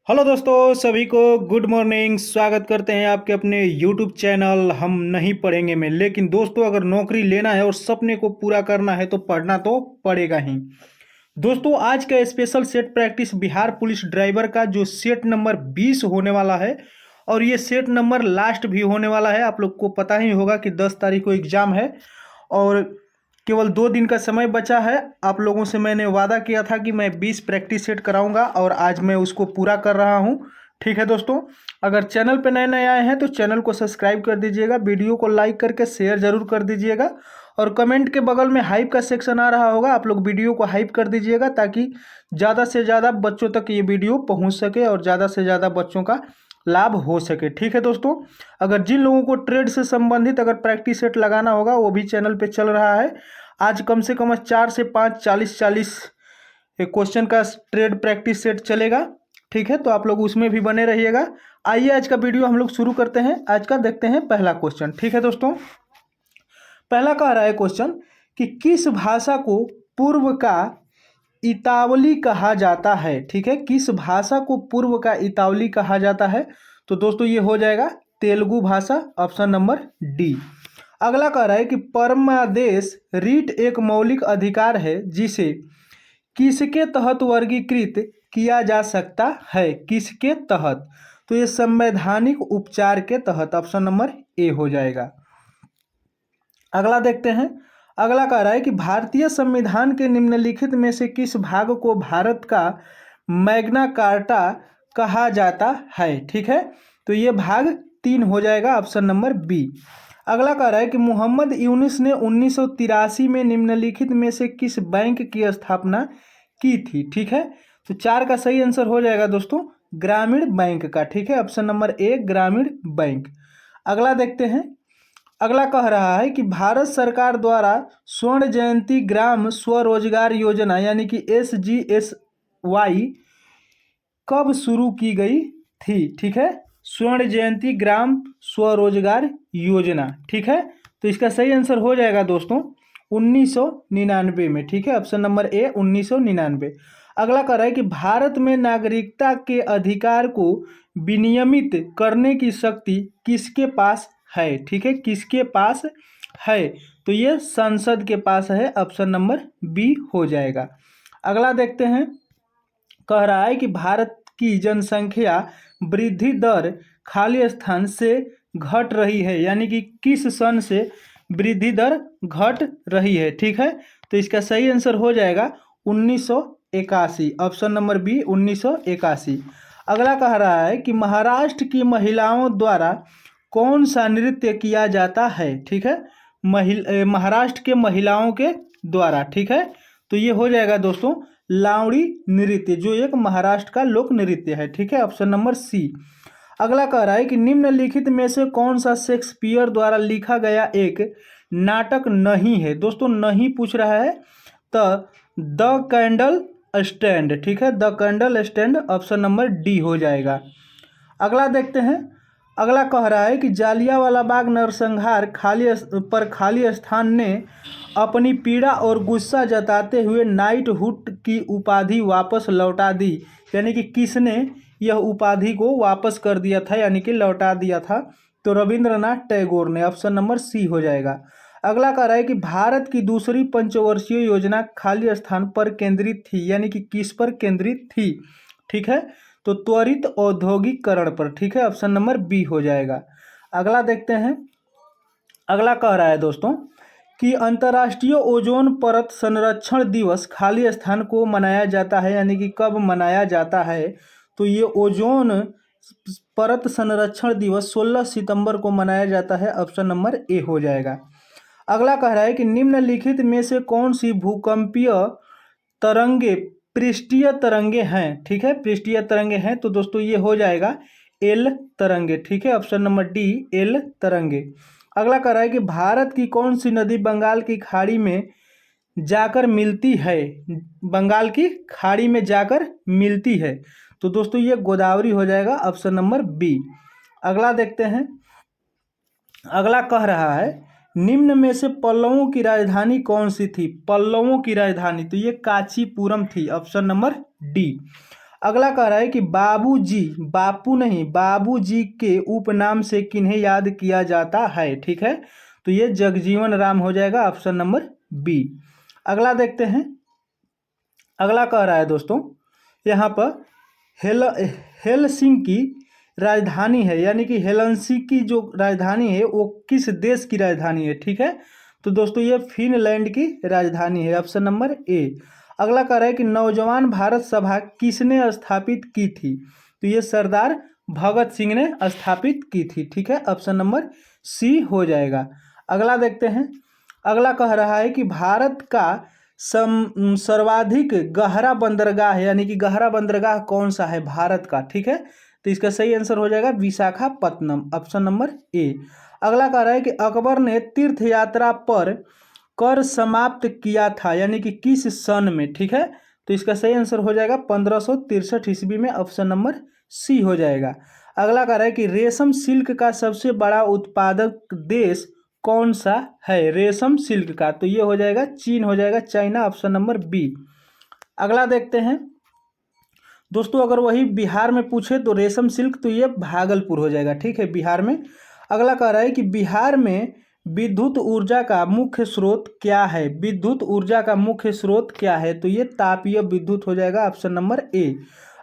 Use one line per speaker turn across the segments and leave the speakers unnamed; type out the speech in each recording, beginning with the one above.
Hello दोस्तों, सभी को गुड मॉर्निंग। स्वागत करते हैं आपके अपने यूट्यूब चैनल हम नहीं पढ़ेंगे में। लेकिन दोस्तों, अगर नौकरी लेना है और सपने को पूरा करना है तो पढ़ना तो पड़ेगा ही। दोस्तों, आज का special set practice Bihar police driver का जो सेट नंबर 20 होने वाला है, और ये सेट नंबर लास्ट भी होने वाला है। आप लोग को पता ही होगा कि 10 तारीख को एग्ज़ाम है और केवल 2 दिन का समय बचा है। आप लोगों से मैंने वादा किया था कि मैं 20 प्रैक्टिस सेट कराऊंगा और आज मैं उसको पूरा कर रहा हूं। ठीक है दोस्तों, अगर चैनल पे नए नए आए हैं तो चैनल को सब्सक्राइब कर दीजिएगा, वीडियो को लाइक करके शेयर जरूर कर दीजिएगा, और कमेंट के बगल में हाइप का सेक्शन आ रहा होगा, आप लोग वीडियो को हाइप कर दीजिएगा ताकि ज़्यादा से ज़्यादा बच्चों तक ये वीडियो पहुँच सके और ज़्यादा से ज़्यादा बच्चों का लाभ हो सके। ठीक है दोस्तों, अगर जिन लोगों को ट्रेड से संबंधित अगर प्रैक्टिस सेट लगाना होगा वो भी चैनल पे चल रहा है। आज कम से कम 4 से 5 40 क्वेश्चन का ट्रेड प्रैक्टिस सेट चलेगा। ठीक है, तो आप लोग उसमें भी बने रहिएगा। आइए आज का वीडियो हम लोग शुरू करते हैं। आज का देखते हैं पहला क्वेश्चन। ठीक है दोस्तों, पहला कह रहा है क्वेश्चन कि किस भाषा को पूर्व का इतावली कहा जाता है। ठीक है, किस भाषा को पूर्व का इतावली कहा जाता है? तो दोस्तों ये हो जाएगा तेलुगु भाषा, ऑप्शन नंबर डी। अगला कह रहा है कि परमादेश रीट एक मौलिक अधिकार है जिसे किसके तहत वर्गीकृत किया जा सकता है? किसके तहत? तो ये संवैधानिक उपचार के तहत, ऑप्शन नंबर ए हो जाएगा। अगला देखते हैं। अगला कह रहा है कि भारतीय संविधान के निम्नलिखित में से किस भाग को भारत का मैग्ना कार्टा कहा जाता है? ठीक है, तो ये भाग 3 हो जाएगा, ऑप्शन नंबर बी। अगला कह रहा है कि मोहम्मद यूनुस ने 1983 में निम्नलिखित में से किस बैंक की स्थापना की थी? ठीक है, तो 4 का सही आंसर हो जाएगा दोस्तों ग्रामीण बैंक का। ठीक है, ऑप्शन नंबर ए ग्रामीण बैंक। अगला देखते हैं। अगला कह रहा है कि भारत सरकार द्वारा स्वर्ण जयंती ग्राम स्वरोजगार योजना यानी कि SGSY कब शुरू की गई थी? ठीक है, स्वर्ण जयंती ग्राम स्वरोजगार योजना। ठीक है, तो इसका सही आंसर हो जाएगा दोस्तों 1999 में। ठीक है, ऑप्शन नंबर ए 1999। अगला कह रहा है कि भारत में नागरिकता के अधिकार को विनियमित करने की शक्ति किसके पास है? ठीक है, किसके पास है? तो ये संसद के पास है, ऑप्शन नंबर बी हो जाएगा। अगला देखते हैं। कह रहा है कि भारत की जनसंख्या वृद्धि दर खाली स्थान से घट रही है, यानी कि किस सन से वृद्धि दर घट रही है? ठीक है, तो इसका सही आंसर हो जाएगा 1981, ऑप्शन नंबर बी 1981। अगला कह रहा है कि महाराष्ट्र की महिलाओं द्वारा कौन सा नृत्य किया जाता है? ठीक है, महाराष्ट्र के महिलाओं के द्वारा। ठीक है, तो ये हो जाएगा दोस्तों लावणी नृत्य, जो एक महाराष्ट्र का लोक नृत्य है। ठीक है, ऑप्शन नंबर सी। अगला कह रहा है कि निम्नलिखित में से कौन सा शेक्सपियर द्वारा लिखा गया एक नाटक नहीं है? दोस्तों नहीं पूछ रहा है, तो द कैंडल स्टैंड। ठीक है, the candle stand, option number D हो जाएगा। अगला देखते हैं। अगला कह रहा है कि जालियांवाला बाग नरसंहार खाली स्थान ने अपनी पीड़ा और गुस्सा जताते हुए नाइटहुड की उपाधि वापस लौटा दी, यानी कि किसने यह उपाधि को वापस कर दिया था, यानी कि लौटा दिया था? तो रविंद्रनाथ टैगोर ने, ऑप्शन नंबर सी हो जाएगा। अगला कह रहा है कि भारत की दूसरी पंचवर्षीय योजना खाली स्थान पर केंद्रित थी, यानी कि किस पर केंद्रित थी? ठीक है, तो त्वरित औद्योगिकरण पर। ठीक है, ऑप्शन नंबर बी हो जाएगा। अगला देखते हैं। अगला कह रहा है दोस्तों कि अंतर्राष्ट्रीय ओजोन परत संरक्षण दिवस खाली स्थान को मनाया जाता है, यानी कि कब मनाया जाता है? तो ये ओजोन परत संरक्षण दिवस 16 सितंबर को मनाया जाता है, ऑप्शन नंबर ए हो जाएगा। अगला कह रहा है कि निम्नलिखित में से कौन सी भूकंपीय तरंगे पृष्ठीय तरंगे हैं? ठीक है, पृष्ठीय तरंगे हैं, तो दोस्तों ये हो जाएगा एल तरंगे। ठीक है, ऑप्शन नंबर डी एल तरंगे। अगला कह रहा है कि भारत की कौन सी नदी बंगाल की खाड़ी में जाकर मिलती है? बंगाल की खाड़ी में जाकर मिलती है, तो दोस्तों ये गोदावरी हो जाएगा, ऑप्शन नंबर बी। अगला देखते हैं। अगला कह रहा है निम्न में से पल्लवों की राजधानी कौन सी थी? पल्लवों की राजधानी, तो ये कांचीपुरम थी, ऑप्शन नंबर डी। अगला कह रहा है कि बाबूजी, बापू नहीं, बाबूजी के उपनाम से किन्हें याद किया जाता है। ठीक है, तो ये जगजीवन राम हो जाएगा, ऑप्शन नंबर बी। अगला देखते हैं। अगला कह रहा है दोस्तों यहाँ पर हेलसिंकी राजधानी है, यानी कि हेलसिंकी जो राजधानी है वो किस देश की राजधानी है। ठीक है, तो दोस्तों ये फिनलैंड की राजधानी है, ऑप्शन नंबर ए। अगला कह रहा है कि नौजवान भारत सभा किसने स्थापित की थी, तो ये सरदार भगत सिंह ने स्थापित की थी। ठीक है, ऑप्शन नंबर सी हो जाएगा। अगला देखते हैं। अगला कह रहा है कि भारत का सर्वाधिक गहरा बंदरगाह यानी कि गहरा बंदरगाह कौन सा है भारत का। ठीक है, तो इसका सही आंसर हो जाएगा विशाखापत्तनम, ऑप्शन नंबर ए। अगला कह रहा है कि अकबर ने तीर्थ यात्रा पर कर समाप्त किया था, यानी कि किस सन में। ठीक है, तो इसका सही आंसर हो जाएगा 1563 ईस्वी में, ऑप्शन नंबर सी हो जाएगा। अगला कह रहा है कि रेशम सिल्क का सबसे बड़ा उत्पादक देश कौन सा है रेशम सिल्क का, तो ये हो जाएगा चीन हो जाएगा, चाइना, ऑप्शन नंबर बी। अगला देखते हैं दोस्तों, अगर वही बिहार में पूछे तो रेशम सिल्क, तो ये भागलपुर हो जाएगा। ठीक है, बिहार में। अगला कह रहा है कि बिहार में विद्युत ऊर्जा का मुख्य स्रोत क्या है, विद्युत ऊर्जा का मुख्य स्रोत क्या है, तो ये तापीय विद्युत हो जाएगा, ऑप्शन नंबर ए।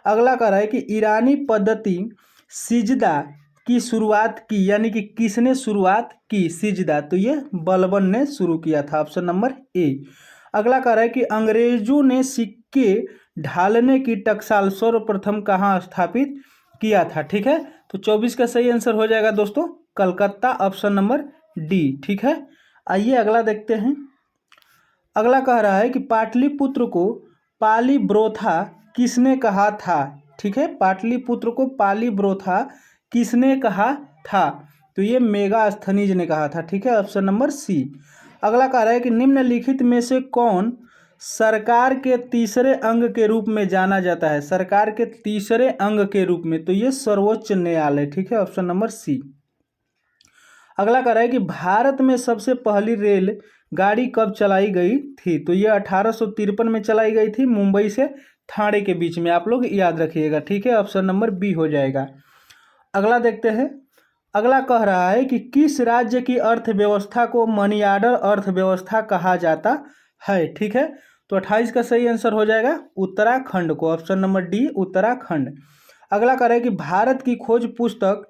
अगला कह रहा है कि ईरानी पद्धति सिजदा की शुरुआत की, यानी कि किसने शुरुआत की सिजदा, तो ये बलबन ने शुरू किया था, ऑप्शन नंबर ए। अगला कह रहा है कि अंग्रेजों ने सिक्के ढालने की टकसाल सर्वप्रथम कहाँ स्थापित किया था। ठीक है, तो 24 का सही आंसर हो जाएगा दोस्तों कलकत्ता, ऑप्शन नंबर डी। ठीक है, आइए अगला देखते हैं। अगला कह रहा है कि पाटलिपुत्र को पालीब्रोथा किसने कहा था। ठीक है, पाटलिपुत्र को पालीब्रोथा किसने कहा था, तो ये मेगास्थनीज ने कहा था। ठीक है, ऑप्शन नंबर सी। अगला कह रहा है कि निम्नलिखित में से कौन सरकार के तीसरे अंग के रूप में जाना जाता है, सरकार के तीसरे अंग के रूप में, तो ये सर्वोच्च न्यायालय। ठीक है, ऑप्शन नंबर सी। अगला कह रहा है कि भारत में सबसे पहली रेल गाड़ी कब चलाई गई थी, तो ये 1853 में चलाई गई थी, मुंबई से ठाणे के बीच में, आप लोग याद रखिएगा। ठीक है, ऑप्शन नंबर बी हो जाएगा। अगला देखते हैं। अगला कह रहा है कि किस राज्य की अर्थव्यवस्था को मनी ऑर्डर अर्थव्यवस्था कहा जाता है। ठीक है, तो 28 का सही आंसर हो जाएगा उत्तराखंड को, ऑप्शन नंबर डी उत्तराखंड। अगला कह रहा है कि भारत की खोज पुस्तक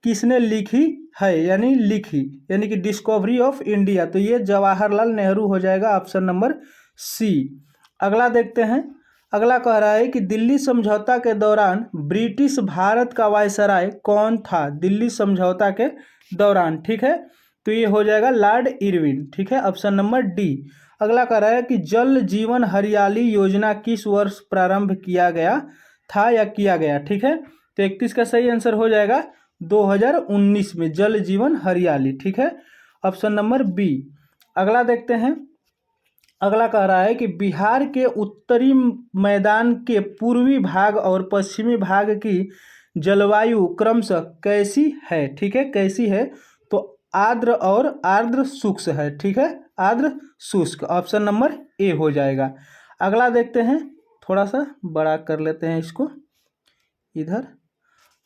किसने लिखी है, यानी कि डिस्कवरी ऑफ इंडिया, तो ये जवाहरलाल नेहरू हो जाएगा, ऑप्शन नंबर सी। अगला देखते हैं। अगला कह रहा है कि दिल्ली समझौता के दौरान ब्रिटिश भारत का वायसराय कौन था, दिल्ली समझौता के दौरान। ठीक है, तो ये हो जाएगा लॉर्ड इरविन। ठीक है, ऑप्शन नंबर डी। अगला कह रहा है कि जल जीवन हरियाली योजना किस वर्ष प्रारंभ किया गया था या किया गया। ठीक है, तो 31 का सही आंसर हो जाएगा 2019 में जल जीवन हरियाली। ठीक है, ऑप्शन नंबर बी। अगला देखते हैं। अगला कह रहा है कि बिहार के उत्तरी मैदान के पूर्वी भाग और पश्चिमी भाग की जलवायु क्रमशः कैसी है। ठीक है, कैसी है, तो आर्द्र और आर्द्र शुष्क है। ठीक है, आर्द्र शुष्क, ऑप्शन नंबर ए हो जाएगा। अगला देखते हैं, थोड़ा सा बड़ा कर लेते हैं इसको इधर।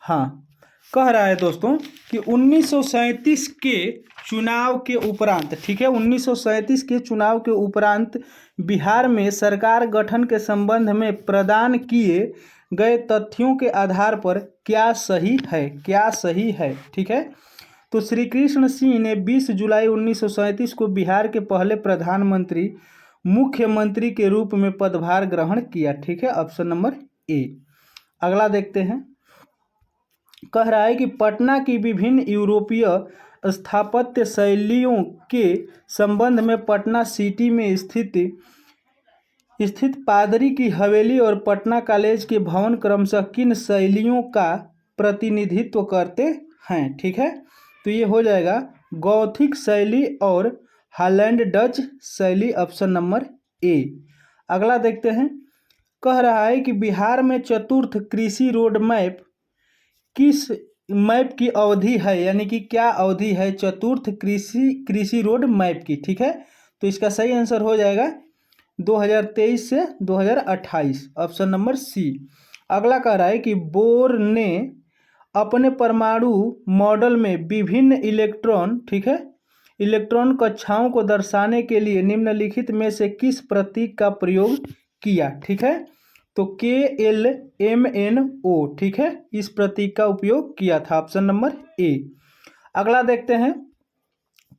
हाँ, कह रहा है दोस्तों कि 1937 के चुनाव के उपरांत, ठीक है, 1937 के चुनाव के उपरांत बिहार में सरकार गठन के संबंध में प्रदान किए गए तथ्यों के आधार पर क्या सही है, क्या सही है। ठीक है, तो श्री कृष्ण सिंह ने 20 जुलाई 1937 को बिहार के पहले प्रधानमंत्री मुख्यमंत्री के रूप में पदभार ग्रहण किया। ठीक है, ऑप्शन नंबर ए। अगला देखते हैं। कह रहा है कि पटना की विभिन्न यूरोपीय स्थापत्य शैलियों के संबंध में पटना सिटी में स्थित पादरी की हवेली और पटना कॉलेज के भवन क्रमशः किन शैलियों का प्रतिनिधित्व करते हैं। ठीक है, तो ये हो जाएगा गॉथिक शैली और हॉलैंड डच शैली, ऑप्शन नंबर ए। अगला देखते हैं। कह रहा है कि बिहार में चतुर्थ कृषि रोड मैप किस मैप की अवधि है, यानी कि क्या अवधि है चतुर्थ कृषि रोड मैप की। ठीक है, तो इसका सही आंसर हो जाएगा 2023 से 2028, ऑप्शन नंबर सी। अगला कह रहा है कि बोर ने अपने परमाणु मॉडल में विभिन्न इलेक्ट्रॉन, ठीक है, इलेक्ट्रॉन कक्षाओं को दर्शाने के लिए निम्नलिखित में से किस प्रतीक का प्रयोग किया। ठीक है, तो KLMNO, ठीक है, इस प्रतीक का उपयोग किया था, ऑप्शन नंबर ए। अगला देखते हैं,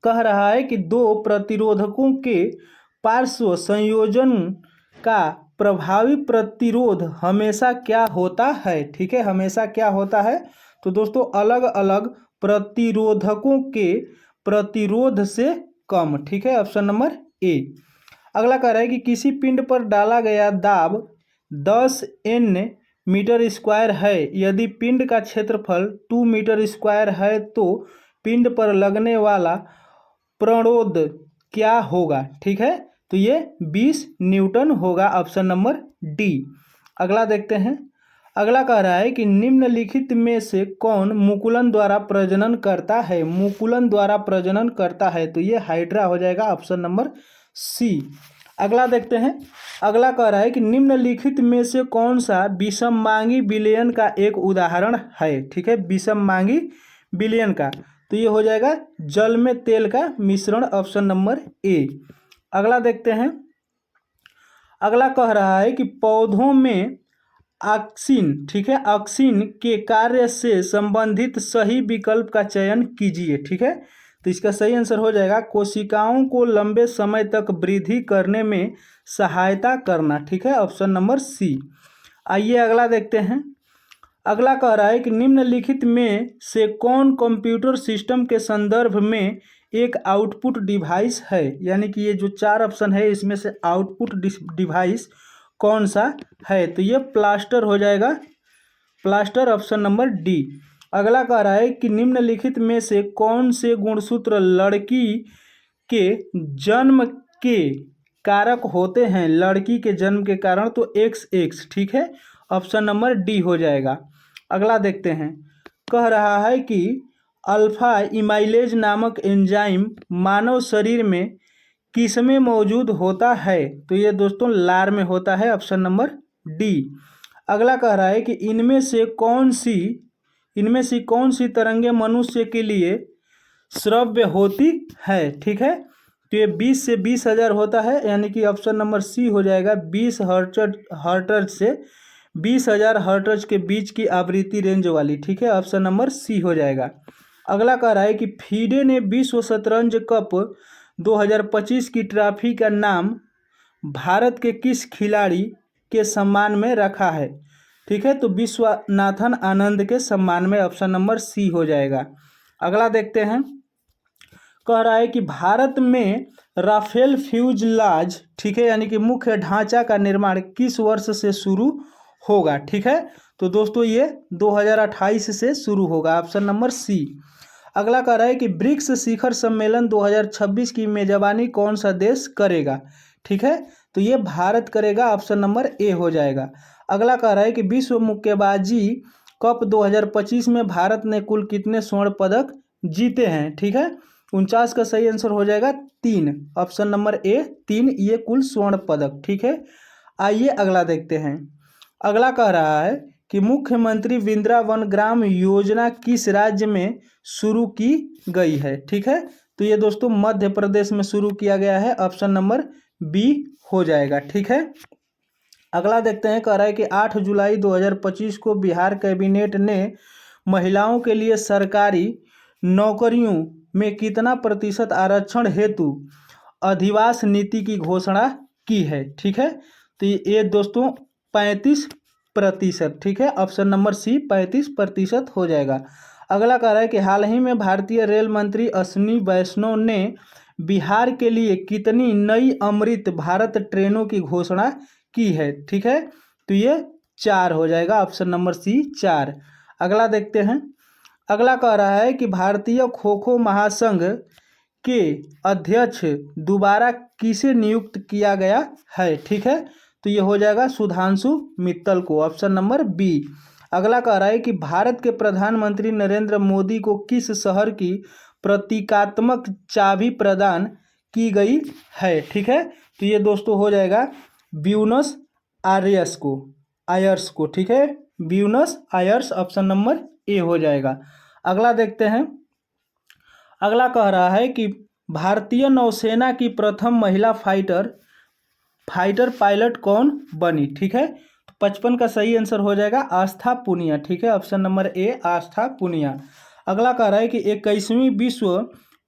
कह रहा है कि दो प्रतिरोधकों के पार्श्व संयोजन का प्रभावी प्रतिरोध हमेशा क्या होता है। ठीक है, हमेशा क्या होता है, तो दोस्तों अलग अलग प्रतिरोधकों के प्रतिरोध से कम। ठीक है, ऑप्शन नंबर ए। अगला कह रहा है कि किसी पिंड पर डाला गया दाब 10 N मीटर स्क्वायर है, यदि पिंड का क्षेत्रफल 2 मीटर स्क्वायर है तो पिंड पर लगने वाला प्रणोद क्या होगा। ठीक है, तो ये 20 न्यूटन होगा, ऑप्शन नंबर डी। अगला देखते हैं, अगला कह रहा है कि निम्नलिखित में से कौन मुकुलन द्वारा प्रजनन करता है। मुकुलन द्वारा प्रजनन करता है, तो ये हाइड्रा हो जाएगा, ऑप्शन नंबर सी। अगला देखते हैं, अगला कह रहा है कि निम्नलिखित में से कौन सा विषममांगी विलयन का एक उदाहरण है। ठीक है, विषममांगी विलयन का, तो ये हो जाएगा जल में तेल का मिश्रण, ऑप्शन नंबर ए। अगला देखते हैं, अगला कह रहा है कि पौधों में ऑक्सिन, ठीक है, ऑक्सिन के कार्य से संबंधित सही विकल्प का चयन कीजिए। ठीक है, तो इसका सही आंसर हो जाएगा कोशिकाओं को लंबे समय तक वृद्धि करने में सहायता करना। ठीक है, ऑप्शन नंबर सी। आइए अगला देखते हैं, अगला कह रहा है कि निम्नलिखित में से कौन कंप्यूटर सिस्टम के संदर्भ में एक आउटपुट डिवाइस है। यानी कि ये जो 4 ऑप्शन है इसमें से आउटपुट डिवाइस कौन सा है, तो ये प्लास्टर हो जाएगा, प्लास्टर, ऑप्शन नंबर डी। अगला कह रहा है कि निम्नलिखित में से कौन से गुणसूत्र लड़की के जन्म के कारक होते हैं, लड़की के जन्म के कारण, तो XX। ठीक है, ऑप्शन नंबर डी हो जाएगा। अगला देखते हैं, कह रहा है कि अल्फा इमाइलेज नामक एंजाइम मानव शरीर में किसमें मौजूद होता है, तो ये दोस्तों लार में होता है, ऑप्शन नंबर डी। अगला कह रहा है कि इनमें से कौन सी तरंगे मनुष्य के लिए श्रव्य होती है। ठीक है, तो ये 20 से 20,000 होता है, यानी कि ऑप्शन नंबर सी हो जाएगा, 20 हर्ट्ज से 20,000 हर्ट्ज के बीच की आवृत्ति रेंज वाली। ठीक है, ऑप्शन नंबर सी हो जाएगा। अगला कह रहा है कि फीडे ने विश्व शतरंज कप 2025 की ट्रॉफी का नाम भारत के किस खिलाड़ी के सम्मान में रखा है। ठीक है, तो विश्वनाथन आनंद के सम्मान में, ऑप्शन नंबर सी हो जाएगा। अगला देखते हैं, कह रहा है कि भारत में राफेल फ्यूजलाज, ठीक है, यानी कि मुख्य ढांचा का निर्माण किस वर्ष से शुरू होगा। ठीक है, तो दोस्तों ये 2028 से शुरू होगा, ऑप्शन नंबर सी। अगला कह रहा है कि ब्रिक्स शिखर सम्मेलन 2026 की मेजबानी कौन सा देश करेगा। ठीक है, तो ये भारत करेगा, ऑप्शन नंबर ए हो जाएगा। अगला कह रहा है कि विश्व मुक्केबाजी कप 2025 में भारत ने कुल कितने स्वर्ण पदक जीते हैं। ठीक है, 49 का सही आंसर हो जाएगा 3, ऑप्शन नंबर ए 3, ये कुल स्वर्ण पदक। ठीक है, आइए अगला देखते हैं, अगला कह रहा है कि मुख्यमंत्री वृंदावन ग्राम योजना किस राज्य में शुरू की गई है। ठीक है, तो ये दोस्तों मध्य प्रदेश में शुरू किया गया है, ऑप्शन नंबर बी हो जाएगा। ठीक है, अगला देखते हैं, कह रहा है कि 8 जुलाई 2025 को बिहार कैबिनेट ने महिलाओं के लिए सरकारी नौकरियों में कितना प्रतिशत आरक्षण हेतु अधिवास नीति की घोषणा की है। ठीक है, तो ये दोस्तों 35%। ठीक है, ऑप्शन नंबर सी 35% हो जाएगा। अगला कह रहा है कि हाल ही में भारतीय रेल मंत्री अश्विनी वैष्णव ने बिहार के लिए कितनी नई अमृत भारत ट्रेनों की घोषणा की है। ठीक है, तो ये 4 हो जाएगा, ऑप्शन नंबर सी 4। अगला देखते हैं, अगला कह रहा है कि भारतीय खो खो महासंघ के अध्यक्ष दोबारा किसे नियुक्त किया गया है। ठीक है, तो ये हो जाएगा सुधांशु मित्तल को, ऑप्शन नंबर बी। अगला कह रहा है कि भारत के प्रधानमंत्री नरेंद्र मोदी को किस शहर की प्रतीकात्मक चाबी प्रदान की गई है। ठीक है, तो ये दोस्तों हो जाएगा ब्यूनस आयर्स को, आयर्स को, ठीक है, Buenos Aires, option number A हो जाएगा। अगला देखते हैं। अगला कह रहा है कि भारतीय नौसेना की प्रथम महिला फाइटर पायलट कौन बनी, ठीक है। तो 55 का सही आंसर हो जाएगा आस्था पुनिया, ठीक है, ऑप्शन नंबर ए आस्था पुनिया। अगला कह रहा है कि 21वीं विश्व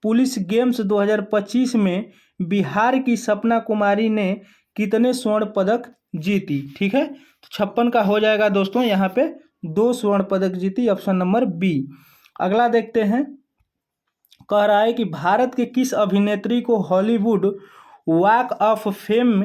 पुलिस गेम्स 2025 में बिहार की सपना कुमारी ने कितने स्वर्ण पदक जीती, ठीक है। तो 56 का हो जाएगा दोस्तों, यहाँ पे 2 स्वर्ण पदक जीती, ऑप्शन नंबर बी। अगला देखते हैं। कह रहा है कि भारत के किस अभिनेत्री को हॉलीवुड वॉक ऑफ फेम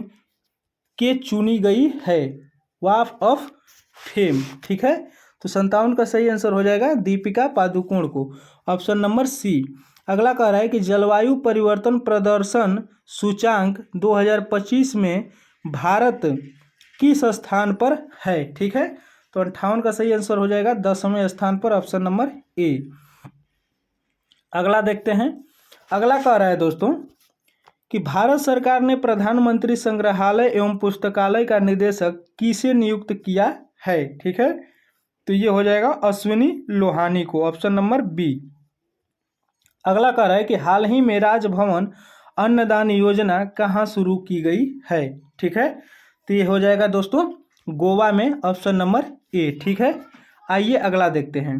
के चुनी गई है, वॉक ऑफ फेम, ठीक है। तो 57 का सही आंसर हो जाएगा दीपिका पादुकोण को, ऑप्शन नंबर सी। अगला कह रहा है कि जलवायु परिवर्तन प्रदर्शन सूचांक 2025 में भारत किस स्थान पर है, ठीक है। तो 58 का सही आंसर हो जाएगा 10वें स्थान पर, ऑप्शन नंबर ए। अगला देखते हैं। अगला कह रहा है दोस्तों कि भारत सरकार ने प्रधानमंत्री संग्रहालय एवं पुस्तकालय का निदेशक किसे नियुक्त किया है, ठीक है। तो ये हो जाएगा अश्विनी लोहानी को, ऑप्शन नंबर बी। अगला कह रहा है कि हाल ही में राजभवन अन्नदान योजना कहाँ शुरू की गई है, ठीक है। तो ये हो जाएगा दोस्तों गोवा में, ऑप्शन नंबर ए, ठीक है। आइए अगला देखते हैं।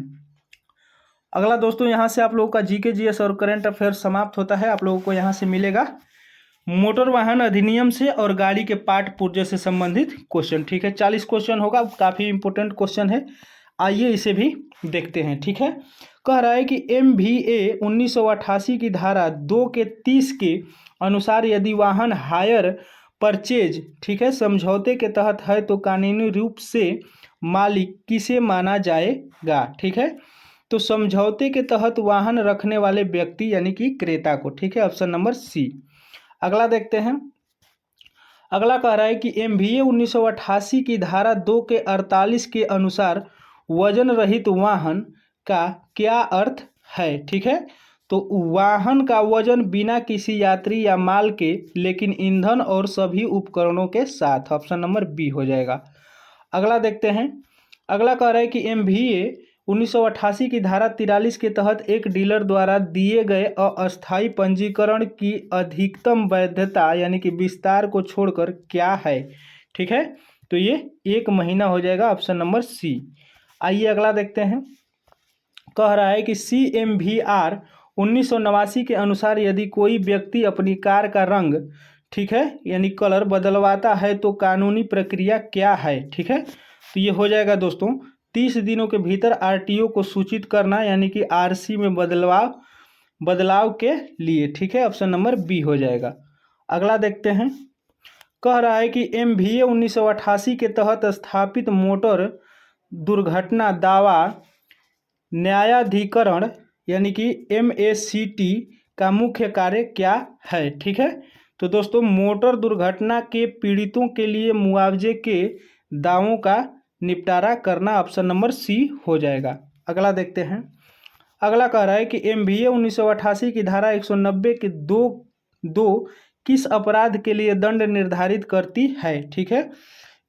अगला दोस्तों यहाँ से आप लोगों का जीके जीएस और करंट अफेयर्स समाप्त होता है। आप लोगों को यहाँ से मिलेगा मोटर वाहन अधिनियम से और गाड़ी के पार्ट पुर्जे से संबंधित क्वेश्चन, ठीक है। 40 क्वेश्चन होगा, काफ़ी इंपॉर्टेंट क्वेश्चन है। आइए इसे भी देखते हैं, ठीक है। कह रहा है कि MVA 1988 की धारा 2 के 30 के अनुसार यदि वाहन हायर परचेज, ठीक है, समझौते के तहत है तो कानूनी रूप से मालिक किसे माना जाएगा, ठीक है। तो समझौते के तहत वाहन रखने वाले व्यक्ति यानी कि क्रेता को, ठीक है, ऑप्शन नंबर सी। अगला देखते हैं। अगला कह रहा है कि MVA 1988 की धारा 2 के 48 के अनुसार वजन रहित वाहन का क्या अर्थ है, ठीक है। तो वाहन का वजन बिना किसी यात्री या माल के लेकिन ईंधन और सभी उपकरणों के साथ, ऑप्शन नंबर बी हो जाएगा। अगला देखते हैं। अगला कह रहा है कि MVA 1988 की धारा 43 के तहत एक डीलर द्वारा दिए गए अस्थायी पंजीकरण की अधिकतम वैधता यानी कि विस्तार को छोड़कर क्या है, ठीक है। तो ये 1 महीना हो जाएगा, ऑप्शन नंबर सी। आइए अगला देखते हैं। कह रहा है कि CMVR 1989 के अनुसार यदि कोई व्यक्ति अपनी कार का रंग, ठीक है, यानी कलर बदलवाता है तो कानूनी प्रक्रिया क्या है, ठीक है। तो ये हो जाएगा दोस्तों 30 दिनों के भीतर RTO को सूचित करना यानी कि RC में बदलाव के लिए, ठीक है, ऑप्शन नंबर बी हो जाएगा। अगला देखते हैं। कह रहा है कि MVA 1988 के तहत स्थापित मोटर दुर्घटना दावा न्यायाधिकरण यानी कि MACT का मुख्य कार्य क्या है, ठीक है। तो दोस्तों मोटर दुर्घटना के पीड़ितों के लिए मुआवजे के दावों का निपटारा करना, ऑप्शन नंबर सी हो जाएगा। अगला देखते हैं। अगला कह रहा है कि MVA 1988 की धारा 190 के दो किस अपराध के लिए दंड निर्धारित करती है, ठीक है।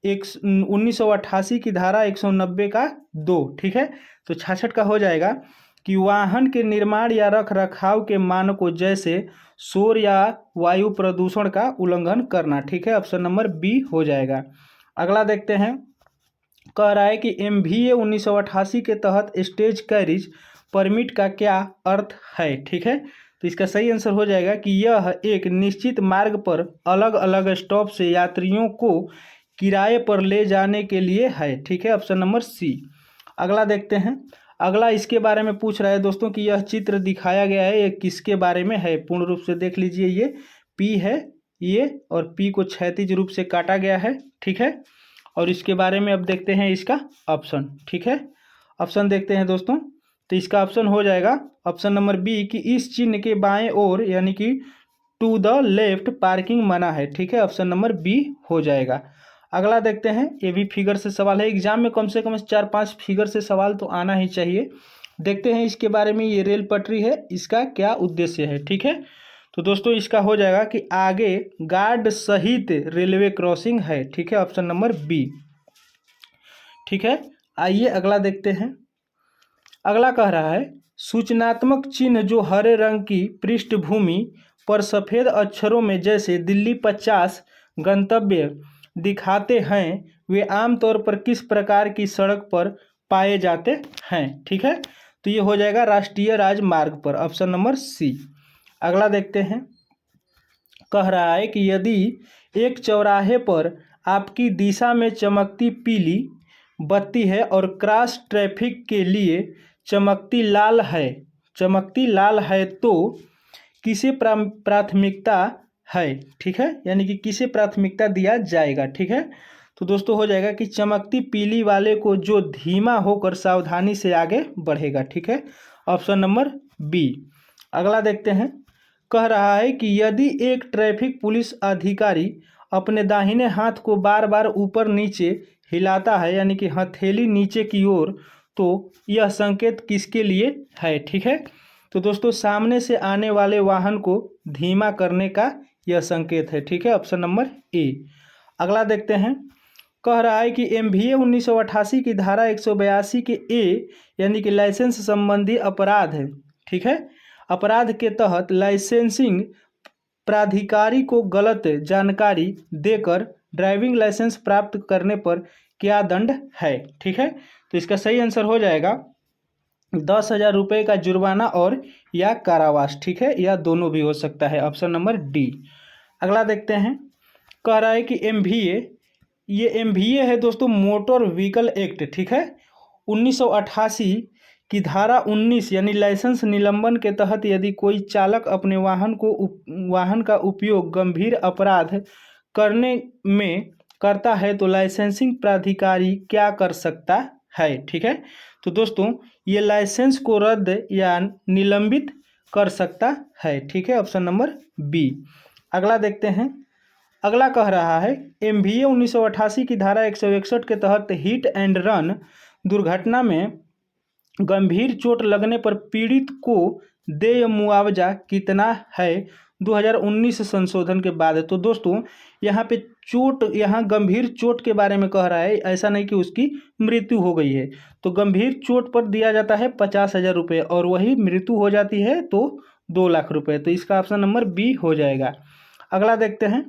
1988 की धारा 190 का 2, ठीक है। तो 66 का हो जाएगा कि वाहन के निर्माण या रख रखाव के मानकों जैसे शोर या वायु प्रदूषण का उल्लंघन करना, ठीक है, ऑप्शन नंबर बी हो जाएगा। अगला देखते हैं। कह रहा है कि MVA 1988 के तहत स्टेज कैरिज परमिट का क्या अर्थ है, ठीक है। तो इसका सही आंसर हो जाएगा कि यह एक निश्चित मार्ग पर अलग अलग स्टॉप से यात्रियों को किराए पर ले जाने के लिए है, ठीक है, ऑप्शन नंबर सी। अगला देखते हैं। अगला इसके बारे में पूछ रहा है दोस्तों कि यह चित्र दिखाया गया है ये किसके बारे में है, पूर्ण रूप से देख लीजिए। ये P है ये, और P को क्षैतिज रूप से काटा गया है, ठीक है। और इसके बारे में अब देखते हैं इसका ऑप्शन, ठीक है। ऑप्शन देखते हैं दोस्तों। तो इसका ऑप्शन हो जाएगा ऑप्शन नंबर बी कि इस चिन्ह के बाएं ओर यानी कि टू द लेफ्ट पार्किंग मना है, ठीक है, ऑप्शन नंबर बी हो जाएगा। अगला देखते हैं। ये भी फिगर से सवाल है, एग्जाम में कम से कम 4-5 फिगर से सवाल तो आना ही चाहिए। देखते हैं इसके बारे में। ये रेल पटरी है, इसका क्या उद्देश्य है, ठीक है। तो दोस्तों इसका हो जाएगा कि आगे गार्ड सहित रेलवे क्रॉसिंग है, ठीक है, ऑप्शन नंबर बी। ठीक है। आइए अगला देखते हैं। अगला कह रहा है सूचनात्मक चिन्ह जो हरे रंग की पृष्ठभूमि पर सफ़ेद अक्षरों में जैसे दिल्ली 50 गंतव्य दिखाते हैं वे आमतौर पर किस प्रकार की सड़क पर पाए जाते हैं। ठीक है, तो ये हो जाएगा राष्ट्रीय राजमार्ग पर, ऑप्शन नंबर सी। अगला देखते हैं। कह रहा है कि यदि एक चौराहे पर आपकी दिशा में चमकती पीली बत्ती है और क्रॉस ट्रैफिक के लिए चमकती लाल है तो किसे प्राथमिकता है। ठीक है, यानी कि किसे प्राथमिकता दिया जाएगा। ठीक है, तो दोस्तों हो जाएगा कि चमकती पीली वाले को, जो धीमा होकर सावधानी से आगे बढ़ेगा। ठीक है, ऑप्शन नंबर बी। अगला देखते हैं। कह रहा है कि यदि एक ट्रैफिक पुलिस अधिकारी अपने दाहिने हाथ को बार बार ऊपर नीचे हिलाता है, यानी कि हथेली नीचे की ओर, तो यह संकेत किसके लिए है। ठीक है, तो दोस्तों सामने से आने वाले वाहन को धीमा करने का यह संकेत है। ठीक है, ऑप्शन नंबर ए। अगला देखते हैं। कह रहा है कि MVA 1988 की धारा 182 के ए यानी कि लाइसेंस संबंधी अपराध है। ठीक है, अपराध के तहत लाइसेंसिंग प्राधिकारी को गलत जानकारी देकर ड्राइविंग लाइसेंस प्राप्त करने पर क्या दंड है। ठीक है, तो इसका सही आंसर हो जाएगा 10,000 रुपये का जुर्माना और या कारावास। ठीक है, या दोनों भी हो सकता है, ऑप्शन नंबर डी। अगला देखते हैं। कह रहा है कि MVA, ये MVA है दोस्तों मोटर व्हीकल एक्ट। ठीक है, 1988 की धारा 19 यानी लाइसेंस निलंबन के तहत यदि कोई चालक अपने वाहन का उपयोग गंभीर अपराध करने में करता है तो लाइसेंसिंग प्राधिकारी क्या कर सकता है। ठीक है, तो दोस्तों ये लाइसेंस को रद्द या निलंबित कर सकता है। ठीक है, ऑप्शन नंबर बी। अगला देखते हैं। अगला कह रहा है MVA 1988 की धारा 161 के तहत हिट एंड रन दुर्घटना में गंभीर चोट लगने पर पीड़ित को देय मुआवजा कितना है 2019 संशोधन के बाद। तो दोस्तों यहाँ पे यहाँ गंभीर चोट के बारे में कह रहा है, ऐसा नहीं कि उसकी मृत्यु हो गई है। तो गंभीर चोट पर दिया जाता है 50,000 रुपये और वही मृत्यु हो जाती है तो 2 लाख रुपये। तो इसका ऑप्शन नंबर बी हो जाएगा। अगला देखते हैं।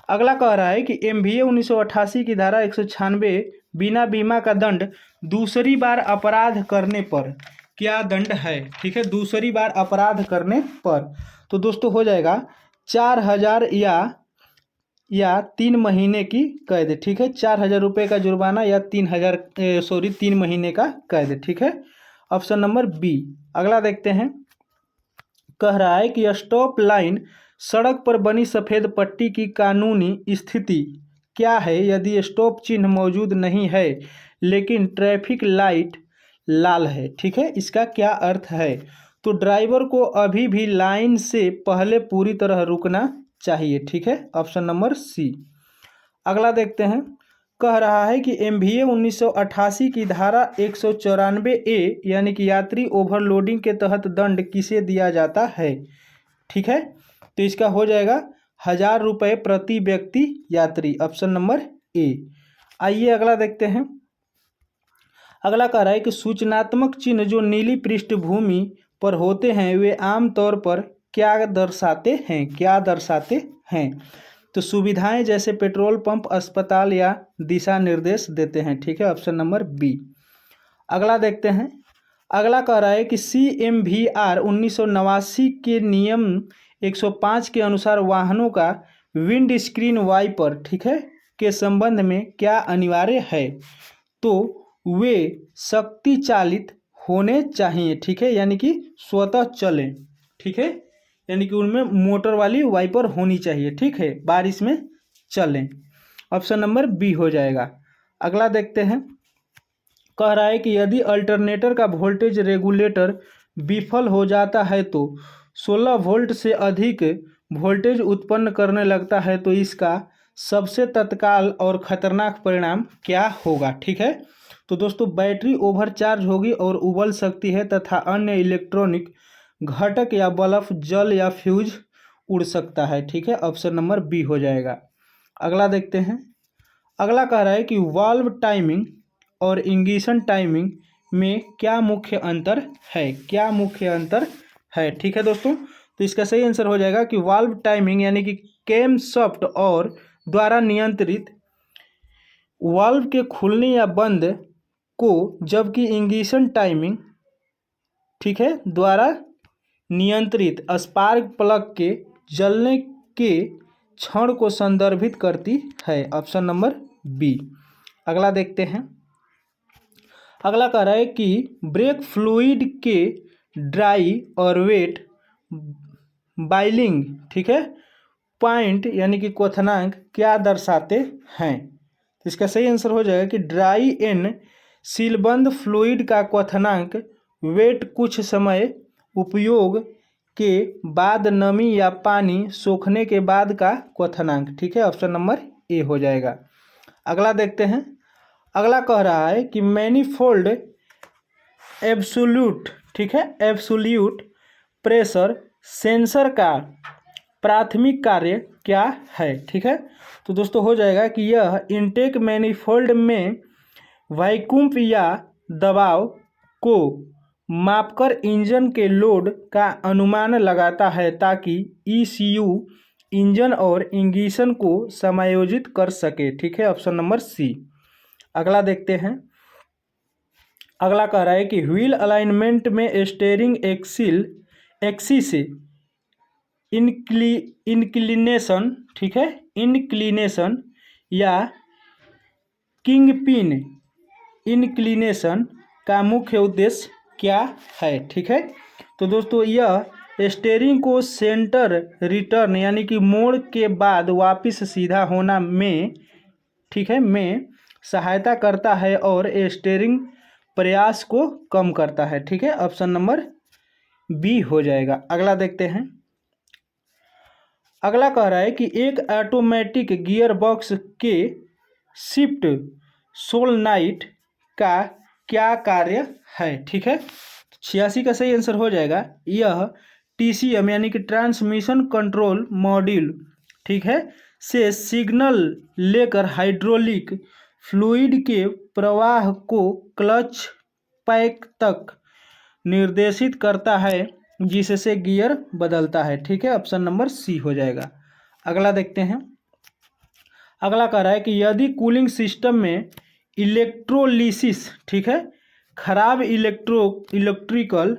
अगला कह रहा है कि MVA 1988 की धारा 196 बिना बीमा का दंड दूसरी बार अपराध करने पर क्या दंड है। ठीक है, दूसरी बार अपराध करने पर तो दोस्तों हो जाएगा 4,000 या 3 महीने की कैद। ठीक है, 4,000 रुपये का जुर्माना या 3 महीने का कैद। ठीक है, ऑप्शन नंबर बी। अगला देखते हैं। कह रहा है कि स्टॉप लाइन सड़क पर बनी सफ़ेद पट्टी की कानूनी स्थिति क्या है यदि स्टॉप चिन्ह मौजूद नहीं है लेकिन ट्रैफिक लाइट लाल है। ठीक है, इसका क्या अर्थ है। तो ड्राइवर को अभी भी लाइन से पहले पूरी तरह रुकना चाहिए। ठीक है, ऑप्शन नंबर सी। अगला देखते हैं। कह रहा है कि MVA 1988 की धारा 194A यानी कि यात्री ओवरलोडिंग के तहत दंड किसे दिया जाता है। ठीक है, तो इसका हो जाएगा 1,000 रुपये प्रति व्यक्ति यात्री, ऑप्शन नंबर ए। आइए अगला देखते हैं। अगला कह रहा है कि सूचनात्मक चिन्ह जो नीली पृष्ठभूमि पर होते हैं वे आमतौर पर क्या दर्शाते हैं। तो सुविधाएं जैसे पेट्रोल पंप, अस्पताल या दिशा निर्देश देते हैं। ठीक है, ऑप्शन नंबर बी। अगला देखते हैं। अगला कह रहा है कि CMVR 1989 के नियम 105 के अनुसार वाहनों का विंड स्क्रीन वाइपर, ठीक है, के संबंध में क्या अनिवार्य है। तो वे शक्ति चालित होने चाहिए। ठीक है, यानी कि स्वतः चलें। ठीक है, यानी कि उनमें मोटर वाली वाइपर होनी चाहिए। ठीक है, बारिश में चलें, ऑप्शन नंबर बी हो जाएगा। अगला देखते हैं। कह रहा है कि यदि अल्टरनेटर का वोल्टेज रेगुलेटर विफल हो जाता है तो 16 वोल्ट से अधिक वोल्टेज उत्पन्न करने लगता है तो इसका सबसे तत्काल और ख़तरनाक परिणाम क्या होगा। ठीक है, तो दोस्तों बैटरी ओवरचार्ज होगी और उबल सकती है तथा अन्य इलेक्ट्रॉनिक घटक या बल्ब जल या फ्यूज उड़ सकता है। ठीक है, ऑप्शन नंबर बी हो जाएगा। अगला देखते हैं। अगला कह रहा है कि वाल्व टाइमिंग और इंगिशन टाइमिंग में क्या मुख्य अंतर है, क्या मुख्य अंतर है। ठीक है दोस्तों, तो इसका सही आंसर हो जाएगा कि वाल्व टाइमिंग यानी कि कैम शाफ्ट और द्वारा नियंत्रित वाल्व के खुलने या बंद को, जबकि इंगिशन टाइमिंग, ठीक है, द्वारा नियंत्रित स्पार्क प्लग के जलने के क्षण को संदर्भित करती है। Option number B. अगला देखते हैं। अगला कह रहा है कि ब्रेक फ्लूइड के ड्राई और वेट बाइलिंग, ठीक है, पॉइंट यानी कि क्वथनांक क्या दर्शाते हैं। तो इसका सही आंसर हो जाएगा कि ड्राई एन सीलबंद फ्लूइड का क्वथनांक वेट कुछ समय उपयोग के बाद नमी या पानी सोखने के बाद का क्वथनांक। ठीक है, ऑप्शन नंबर ए हो जाएगा। अगला देखते हैं। अगला कह रहा है कि मैनीफोल्ड एब्सोल्यूट, ठीक है, एब्सोल्यूट प्रेशर सेंसर का प्राथमिक कार्य क्या है। ठीक है, तो दोस्तों हो जाएगा कि यह इनटेक मैनीफोल्ड में वैक्यूम या दबाव को मापकर इंजन के लोड का अनुमान लगाता है ताकि ईसीयू इंजन और इंगिशन को समायोजित कर सके। ठीक है, ऑप्शन नंबर सी। अगला देखते हैं। अगला कह रहा है कि व्हील अलाइनमेंट में स्टीयरिंग एक्सिस इंक्लिनेशन, ठीक है, इंक्लिनेशन या किंगपिन इंक्लिनेशन का मुख्य उद्देश्य क्या है। ठीक है, तो दोस्तों यह स्टीयरिंग को सेंटर रिटर्न यानी कि मोड़ के बाद वापस सीधा होना में, ठीक है, में सहायता करता है और स्टीयरिंग प्रयास को कम करता है। ठीक है, ऑप्शन नंबर बी हो जाएगा। अगला देखते हैं। अगला कह रहा है कि एक ऑटोमेटिक गियर बॉक्स के शिफ्ट सोलनाइट का क्या कार्य है। ठीक है, 86 का सही आंसर हो जाएगा। यह टीसीएम यानी कि ट्रांसमिशन कंट्रोल मॉड्यूल, ठीक है, से सिग्नल लेकर हाइड्रोलिक फ्लूइड के प्रवाह को क्लच पैक तक निर्देशित करता है जिससे गियर बदलता है। ठीक है, ऑप्शन नंबर सी हो जाएगा। अगला देखते हैं। अगला कह रहा है कि यदि कूलिंग सिस्टम में इलेक्ट्रोलिसिस, ठीक है, खराब इलेक्ट्रिकल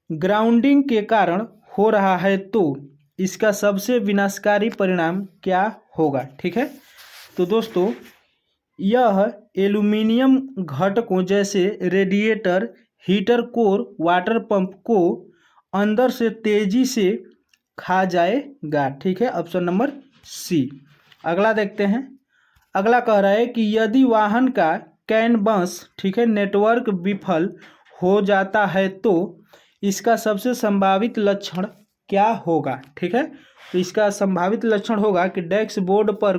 ग्राउंडिंग के कारण हो रहा है तो इसका सबसे विनाशकारी परिणाम क्या होगा। ठीक है, तो दोस्तों यह एल्यूमिनियम घटकों जैसे radiator, heater core, water pump को अंदर से तेजी से खा जाएगा। ठीक है, ऑप्शन नंबर सी। अगला देखते हैं। अगला कह रहा है कि यदि वाहन का कैनबस, ठीक है, नेटवर्क विफल हो जाता है तो इसका सबसे संभावित लक्षण क्या होगा। ठीक है, तो इसका संभावित लक्षण होगा कि डैशबोर्ड पर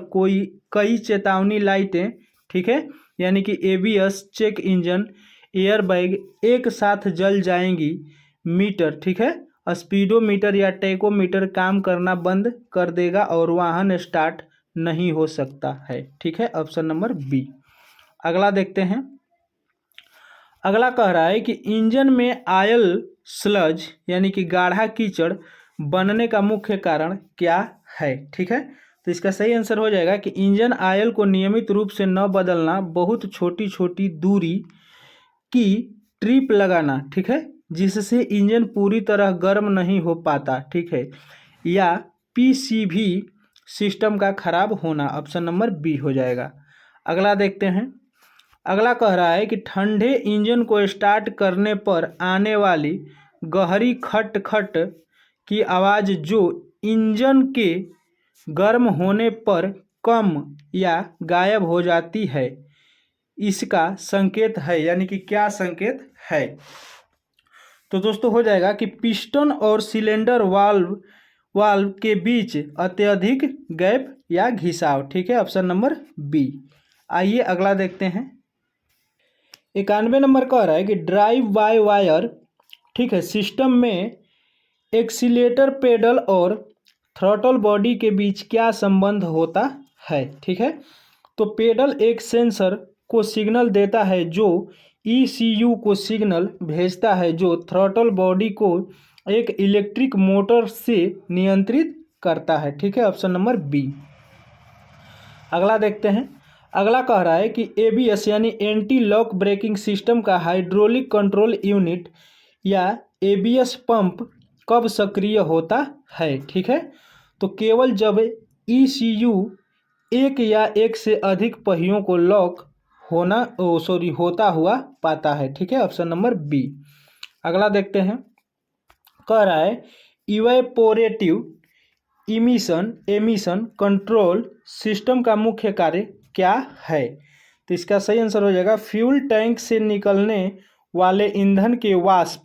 कई चेतावनी लाइटें, ठीक है, यानी कि एबीएस, चेक इंजन, एयरबैग एक साथ जल जाएंगी। मीटर, ठीक है, स्पीडोमीटर या टेकोमीटर काम करना बंद कर देगा और वाहन स्टार्ट नहीं हो सकता है। ठीक है, ऑप्शन नंबर बी। अगला देखते हैं। अगला कह रहा है कि इंजन में ऑयल स्लज यानी कि गाढ़ा कीचड़ बनने का मुख्य कारण क्या है। ठीक है, तो इसका सही आंसर हो जाएगा कि इंजन ऑयल को नियमित रूप से न बदलना, बहुत छोटी छोटी दूरी की ट्रिप लगाना, ठीक है, जिससे इंजन पूरी तरह गर्म नहीं हो पाता, ठीक है, या पीसीबी सिस्टम का खराब होना। ऑप्शन नंबर बी हो जाएगा। अगला देखते हैं। अगला कह रहा है कि ठंडे इंजन को स्टार्ट करने पर आने वाली गहरी खट खट की आवाज़ जो इंजन के गर्म होने पर कम या गायब हो जाती है, इसका संकेत है, यानी कि क्या संकेत है। तो दोस्तों हो जाएगा कि पिस्टन और सिलेंडर वाल्व के बीच अत्यधिक गैप या घिसाव। ठीक है, ऑप्शन नंबर बी। आइए अगला देखते हैं। 91 नंबर कह रहा है कि ड्राइव बाय वायर, ठीक है, सिस्टम में एक्सीलेटर पेडल और थ्रॉटल बॉडी के बीच क्या संबंध होता है। ठीक है, तो पेडल एक सेंसर को सिग्नल देता है, जो ECU को सिग्नल भेजता है, जो थ्रॉटल बॉडी को एक इलेक्ट्रिक मोटर से नियंत्रित करता है। ठीक है, ऑप्शन नंबर बी। अगला देखते हैं। अगला कह रहा है कि ABS यानी एंटी लॉक ब्रेकिंग सिस्टम का हाइड्रोलिक कंट्रोल यूनिट या ABS पंप कब सक्रिय होता है। ठीक है, तो केवल जब ECU एक या एक से अधिक पहियों को लॉक होता हुआ पाता है। ठीक है, ऑप्शन नंबर बी। अगला देखते हैं। कह रहा है इवेपोरेटिव एमिशन कंट्रोल सिस्टम का मुख्य कार्य क्या है। तो इसका सही आंसर हो जाएगा फ्यूल टैंक से निकलने वाले ईंधन के वाष्प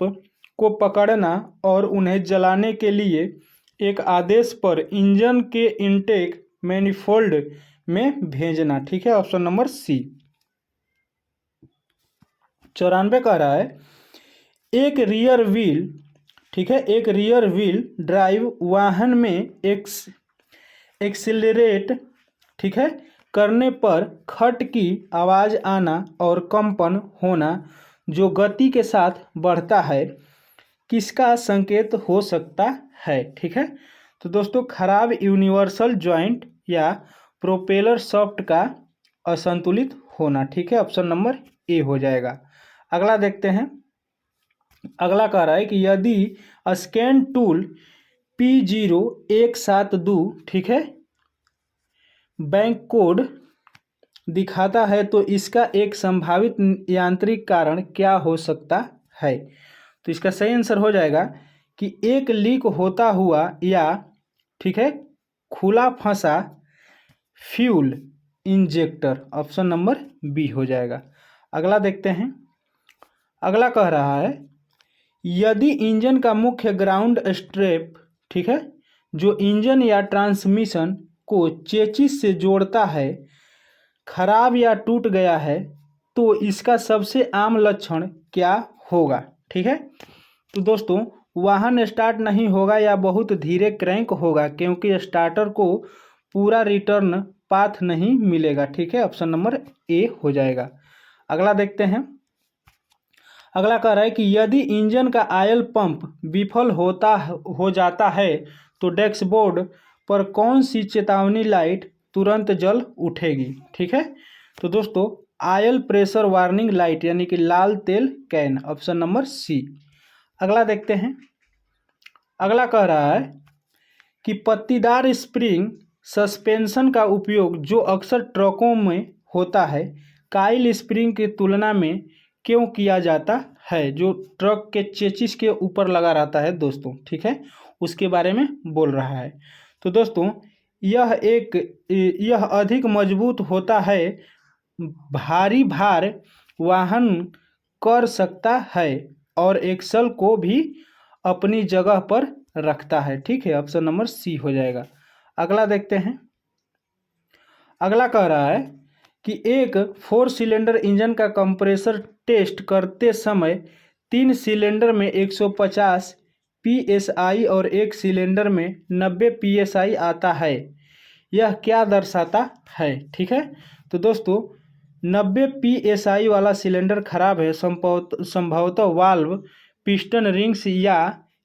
को पकड़ना और उन्हें जलाने के लिए एक आदेश पर इंजन के इनटेक मैनिफोल्ड में भेजना। ठीक है, ऑप्शन नंबर सी। 94 कह रहा है एक रियर व्हील, ठीक है, एक रियर व्हील ड्राइव वाहन में एक्सिलरेट, ठीक है, करने पर खट की आवाज़ आना और कंपन होना जो गति के साथ बढ़ता है, किसका संकेत हो सकता है। ठीक है, तो दोस्तों खराब यूनिवर्सल जॉइंट या प्रोपेलर शाफ्ट का असंतुलित होना। ठीक है, ऑप्शन नंबर ए हो जाएगा। अगला देखते हैं। अगला कह रहा है कि यदि स्कैन टूल P0172, ठीक है, बैंक कोड दिखाता है तो इसका एक संभावित यांत्रिक कारण क्या हो सकता है। तो इसका सही आंसर हो जाएगा कि एक लीक होता हुआ या, ठीक है, खुला फंसा fuel injector, option number B हो जाएगा। अगला देखते हैं। अगला कह रहा है यदि इंजन का मुख्य ग्राउंड स्ट्रेप, ठीक है, जो इंजन या ट्रांसमिशन को चेचिस से जोड़ता है, खराब या टूट गया है तो इसका सबसे आम लक्षण क्या होगा। ठीक है, तो दोस्तों वाहन स्टार्ट नहीं होगा या बहुत धीरे क्रैंक होगा, क्योंकि स्टार्टर को पूरा रिटर्न पाथ नहीं मिलेगा। ठीक है, ऑप्शन नंबर ए हो जाएगा। अगला देखते हैं। अगला कह रहा है कि यदि इंजन का ऑयल पंप विफल हो जाता है तो डैशबोर्ड पर कौन सी चेतावनी लाइट तुरंत जल उठेगी। ठीक है, तो दोस्तों ऑयल प्रेशर वार्निंग लाइट यानी कि लाल तेल कैन, ऑप्शन नंबर सी। अगला देखते हैं। अगला कह रहा है कि पत्तीदार स्प्रिंग सस्पेंशन का उपयोग जो अक्सर ट्रकों में होता है, काइल स्प्रिंग की तुलना में क्यों किया जाता है, जो ट्रक के चेचिस के ऊपर लगा रहता है दोस्तों। ठीक है, उसके बारे में बोल रहा है। तो दोस्तों यह अधिक मजबूत होता है, भारी भार वाहन कर सकता है और एक्सल को भी अपनी जगह पर रखता है। ठीक है, ऑप्शन नंबर सी हो जाएगा। अगला देखते हैं। अगला कह रहा है कि एक 4 सिलेंडर इंजन का कंप्रेसर टेस्ट करते समय 3 सिलेंडर में 150 psi और एक सिलेंडर में 90 psi आता है, यह क्या दर्शाता है। ठीक है, तो दोस्तों 90 psi वाला सिलेंडर खराब है, संभवतः वाल्व, पिस्टन रिंग्स या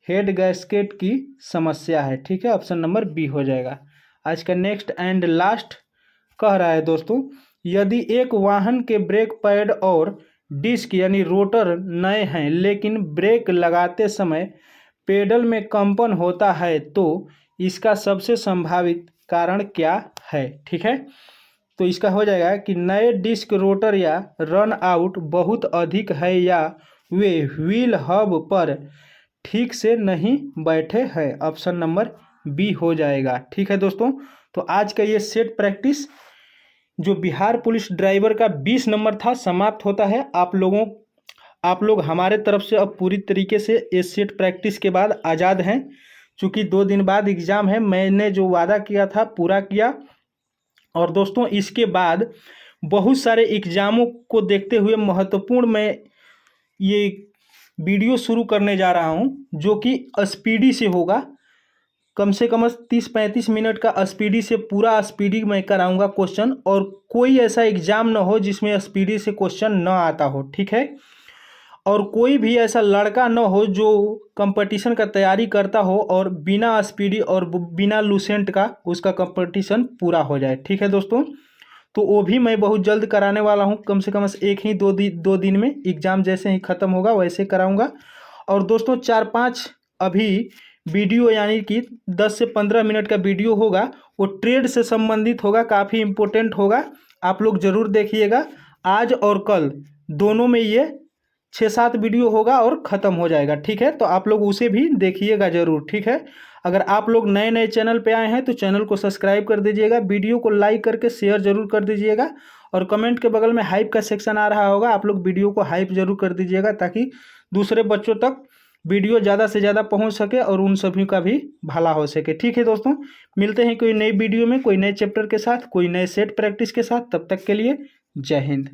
हेड गैस्केट की समस्या है। ठीक है, ऑप्शन नंबर बी हो जाएगा। आज का नेक्स्ट एंड लास्ट कह रहा है दोस्तों यदि एक वाहन के ब्रेक पैड और डिस्क यानी रोटर नए हैं लेकिन ब्रेक लगाते समय पेडल में कंपन होता है तो इसका सबसे संभावित कारण क्या है। ठीक है, तो इसका हो जाएगा कि नए डिस्क, रोटर या रन आउट बहुत अधिक है या वे व्हील हब पर ठीक से नहीं बैठे हैं, ऑप्शन नंबर बी हो जाएगा। ठीक है दोस्तों, तो आज का ये सेट प्रैक्टिस जो बिहार पुलिस ड्राइवर का 20 नंबर था समाप्त होता है। आप लोग हमारे तरफ से अब पूरी तरीके से इस सेट प्रैक्टिस के बाद आज़ाद हैं। चूँकि 2 दिन बाद एग्ज़ाम है, मैंने जो वादा किया था पूरा किया। और दोस्तों इसके बाद बहुत सारे एग्ज़ामों को देखते हुए महत्वपूर्ण मैं ये वीडियो शुरू करने जा रहा हूँ जो कि स्पीडी से होगा। कम से कम 30-35 मिनट का स्पीडी से पूरा स्पीडी मैं कराऊंगा क्वेश्चन, और कोई ऐसा एग्जाम ना हो जिसमें स्पीडी से क्वेश्चन ना आता हो, ठीक है। और कोई भी ऐसा लड़का ना हो जो कंपटीशन का तैयारी करता हो और बिना स्पीडी और बिना लूसेंट का उसका कंपटीशन पूरा हो जाए, ठीक है दोस्तों। तो वो भी मैं बहुत जल्द कराने वाला हूँ, कम से कम एक ही दो दिन में एग्ज़ाम जैसे ही ख़त्म होगा वैसे कराऊंगा। और दोस्तों 4-5 अभी वीडियो यानी कि 10 से 15 मिनट का वीडियो होगा, वो ट्रेड से संबंधित होगा, काफ़ी इम्पोर्टेंट होगा, आप लोग ज़रूर देखिएगा। आज और कल दोनों में ये 6-7 वीडियो होगा और ख़त्म हो जाएगा, ठीक है। तो आप लोग उसे भी देखिएगा ज़रूर, ठीक है। अगर आप लोग नए नए चैनल पे आए हैं तो चैनल को सब्सक्राइब कर दीजिएगा, वीडियो को लाइक करके शेयर ज़रूर कर दीजिएगा, और कमेंट के बगल में हाइप का सेक्शन आ रहा होगा, आप लोग वीडियो को हाइप ज़रूर कर दीजिएगा ताकि दूसरे बच्चों तक वीडियो ज़्यादा से ज़्यादा पहुंच सके और उन सभी का भी भला हो सके, ठीक है दोस्तों। मिलते हैं कोई नई वीडियो में, कोई नए चैप्टर के साथ, कोई नए सेट प्रैक्टिस के साथ, तब तक के लिए जय हिंद।